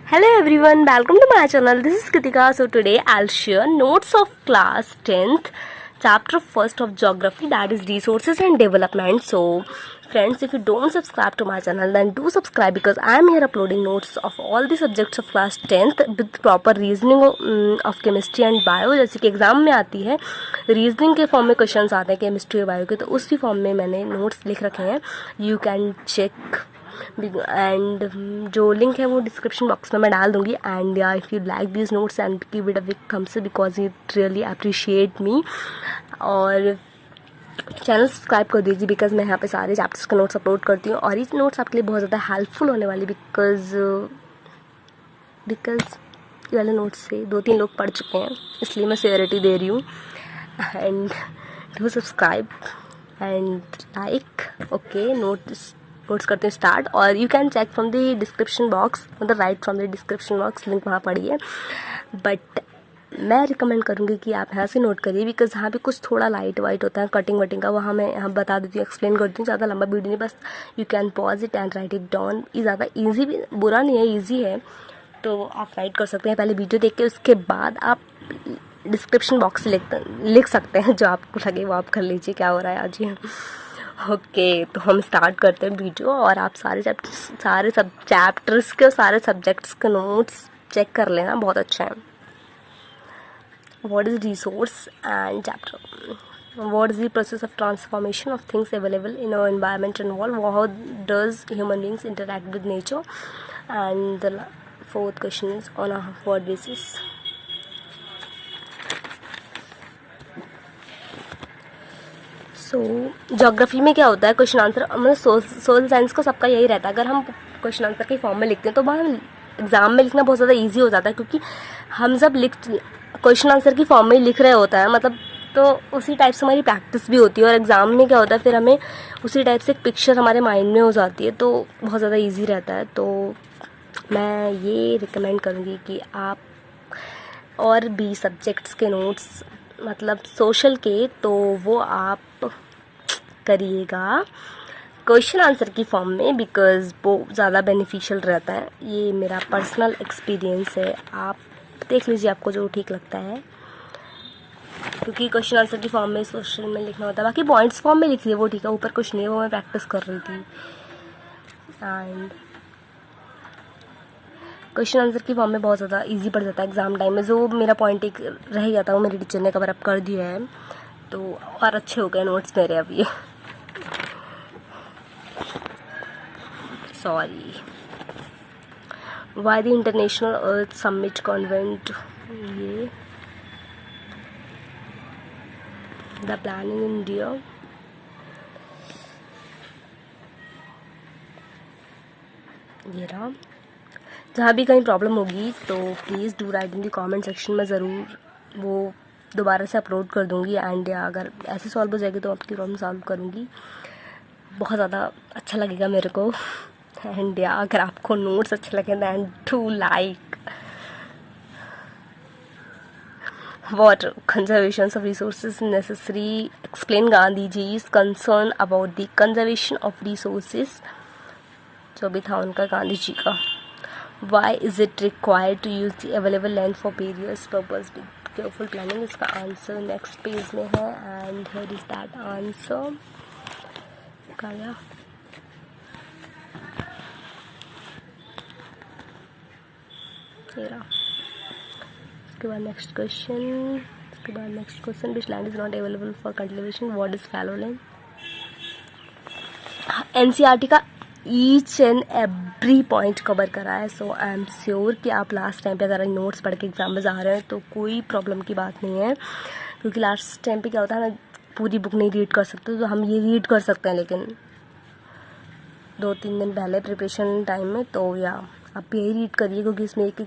Hello everyone, welcome to my channel. This is Kritika. So today I'll share notes of class 10th chapter 1st of geography, that is resources and development. So friends, if you don't subscribe to my channel then do subscribe, because I am here uploading notes of all the subjects of class 10th with proper reasoning of chemistry and bio. जैसे कि exam में आती है reasoning के form में questions आते हैं chemistry और बायो के, तो उसी फॉर्म में मैंने नोट्स लिख रखे हैं. यू कैन चेक एंड जो लिंक है वो डिस्क्रिप्शन बॉक्स में मैं डाल दूंगी. And if you like this notes and give it a big thumbs up because it really appreciate मी. और चैनल सब्सक्राइब कर दीजिए बिकॉज मैं यहाँ पे सारे चैप्टर्स के नोट्स अपलोड करती हूँ और ये नोट्स आपके लिए बहुत ज़्यादा हेल्पफुल होने वाली, बिकॉज ये वाले नोट्स से 2-3 लोग पढ़ चुके हैं, इसलिए मैं सियोरिटी दे रही हूँ. And do subscribe and like. Okay, notes करते हैं स्टार्ट. और you can check from the description box, मतलब right from the description box, link वहाँ पढ़िए. बट मैं रिकमेंड करूँगी कि आप यहाँ से नोट करिए, बिकॉज यहाँ पे कुछ थोड़ा लाइट वाइट होता है कटिंग वटिंग का, वहाँ मैं यहाँ बता देती हूँ, एक्सप्लेन करती हूँ. ज़्यादा लंबा वीडियो नहीं, बस you can pause it and right it down. ये ज़्यादा ईजी भी बुरा नहीं है, ईजी है, तो आप राइट कर सकते हैं. पहले वीडियो देख के उसके बाद आप डिस्क्रिप्शन बॉक्स से लिख सकते हैं, जो आपको लगे वो आप कर लीजिए. क्या हो रहा है आज ही. ओके, तो हम स्टार्ट करते हैं वीडियो. और आप सारे चैप्टर्स के और सारे सब्जेक्ट्स के नोट्स चेक कर लेना, बहुत अच्छा है. What is resource and chapter? What is the process of transformation of things available in our environment and world? How does human beings interact with nature? And the fourth question is on a what basis? So geography में क्या होता है, question answer, मतलब social science का सबका यही रहता है. अगर हम क्वेश्चन आंसर के फॉर्म में लिखते हैं तो वहाँ एग्ज़ाम में लिखना बहुत ज़्यादा इजी हो जाता है, क्योंकि हम जब क्वेश्चन आंसर की फॉर्म में ही लिख रहे होता है, मतलब तो उसी टाइप से हमारी प्रैक्टिस भी होती है. और एग्ज़ाम में क्या होता है, फिर हमें उसी टाइप से एक पिक्चर हमारे माइंड में हो जाती है, तो बहुत ज़्यादा ईजी रहता है. तो मैं ये रिकमेंड करूँगी कि आप और भी सब्जेक्ट्स के नोट्स, मतलब सोशल के, तो वो आप करिएगा क्वेश्चन आंसर की फॉर्म में, बिकॉज़ वो ज़्यादा बेनिफिशियल रहता है. ये मेरा पर्सनल एक्सपीरियंस है, आप देख लीजिए आपको जो ठीक लगता है, क्योंकि क्वेश्चन आंसर की फॉर्म में सोशल में लिखना होता है. बाकी पॉइंट्स फॉर्म में लिखिए, वो ठीक है, ऊपर कुछ नहीं है, वो मैं प्रैक्टिस कर रही थी. एंड क्वेश्चन आंसर की फॉर्म में बहुत ज़्यादा इजी पड़ जाता है एग्ज़ाम टाइम में. जो मेरा पॉइंट एक रह गया था वो मेरी टीचर ने कवर अप कर दिया है, तो और अच्छे हो गए नोट्स मेरे अब. ये sorry. Why the international earth summit convent, ये द प्लानिंग इंडिया. ये रहा. जहाँ भी कहीं प्रॉब्लम होगी तो please do right in the comment section में, ज़रूर वो दोबारा से अपलोड कर दूँगी. एंड अगर ऐसे सॉल्व हो जाएगी तो आपकी प्रॉब्लम सॉल्व करूँगी, बहुत ज़्यादा अच्छा लगेगा मेरे को. एंड अगर आपको नोट्स अच्छे लगे then to like. What conservation of resources necessary? Explain Gandhi ji's concern about the conservation of resources, जो भी था उनका गांधी जी का. Why is it required to use the available land for various purpose with careful planning? इसका answer next page में है. And here is that answer. क्या तेरा. उसके बाद next question, which land is not available for cultivation, what is fallow land. NCERT का each and every point cover करा है. सो आई एम श्योर कि आप लास्ट टाइम पे अगर नोट्स पढ़ के एग्जाम में जा रहे हैं तो कोई प्रॉब्लम की बात नहीं है, क्योंकि लास्ट टाइम पे क्या होता है ना, पूरी बुक नहीं रीड कर सकते, तो हम ये रीड कर सकते हैं, लेकिन 2-3 दिन पहले प्रिपरेशन टाइम में. तो या आप यही रीड करिए, क्योंकि इसमें एक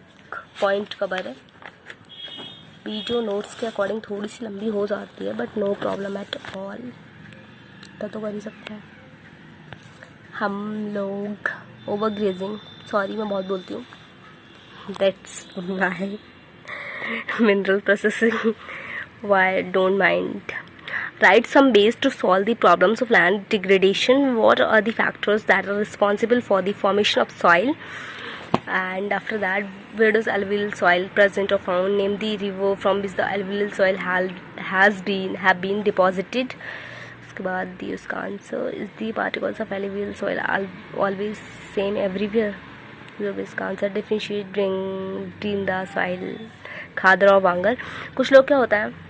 पॉइंट कवर है. वीडियो नोट्स के अकॉर्डिंग थोड़ी सी लंबी हो जाती है, but no problem at all, तो कर ही सकते हैं हम लोग. ओवर ग्रेजिंग, सॉरी मैं बहुत बोलती हूँ, that's my mineral processing. Why don't mind. Write some ways to solve the problems of land degradation. What are the factors that are responsible for the formation of soil? and after that, where does alluvial soil present or found? Name the river from which the alluvial soil have been deposited. उसके बाद दी उसका answer, is the particles of alluvial soil always same everywhere? जो भी इसका answer, differentiate between the soil, खादर और वांगर. कुछ लोग क्या होता है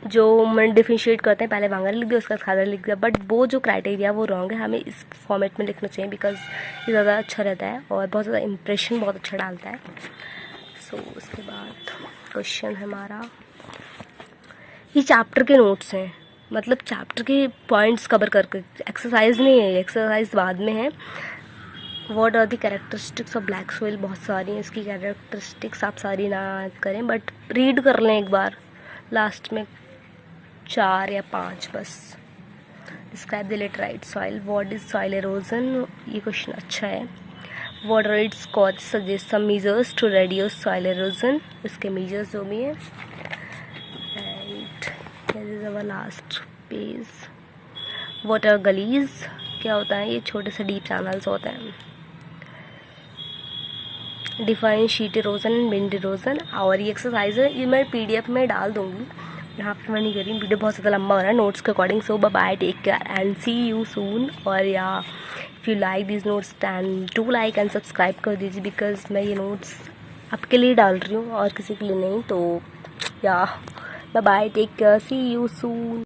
जो मन डिफरेंशिएट करते हैं, पहले वांगर लिख दिया उसका खादर लिख दिया, बट वो जो क्राइटेरिया वो रॉन्ग है. हमें इस फॉर्मेट में लिखना चाहिए बिकॉज ये ज़्यादा अच्छा रहता है और बहुत ज़्यादा इम्प्रेशन बहुत अच्छा डालता है. सो उसके बाद क्वेश्चन है हमारा, ये चैप्टर के नोट्स हैं, मतलब चैप्टर के पॉइंट्स कवर करके, एक्सरसाइज नहीं है, एक्सरसाइज बाद में है. What are the characteristics of black soil, बहुत सारी हैं इसकी कैरेक्टरिस्टिक्स, आप सारी ना याद करें बट रीड कर लें एक बार, लास्ट में 4 या 5 बस. Describe the laterite soil, what is soil erosion, ये क्वेश्चन अच्छा है. What are its cause, suggest some measures to reduce soil erosion, इसके मेजर्स जो भी हैं. And this is our last page. What are gullies, क्या होता है, ये छोटे से डीप चैनल्स होते हैं. Define sheet erosion and wind erosion. और ये एक्सरसाइज है, ये मैं PDF में डाल दूँगी, यहाँ पे मैं नहीं कर रही, वीडियो बहुत ज़्यादा लंबा हो रहा है नोट्स के according. So bye, take care and see you soon. और या if you like this notes then do like and subscribe कर दीजिए बिकॉज मैं ये नोट्स आपके लिए डाल रही हूँ और किसी के लिए नहीं. तो या bye, take care, see you soon.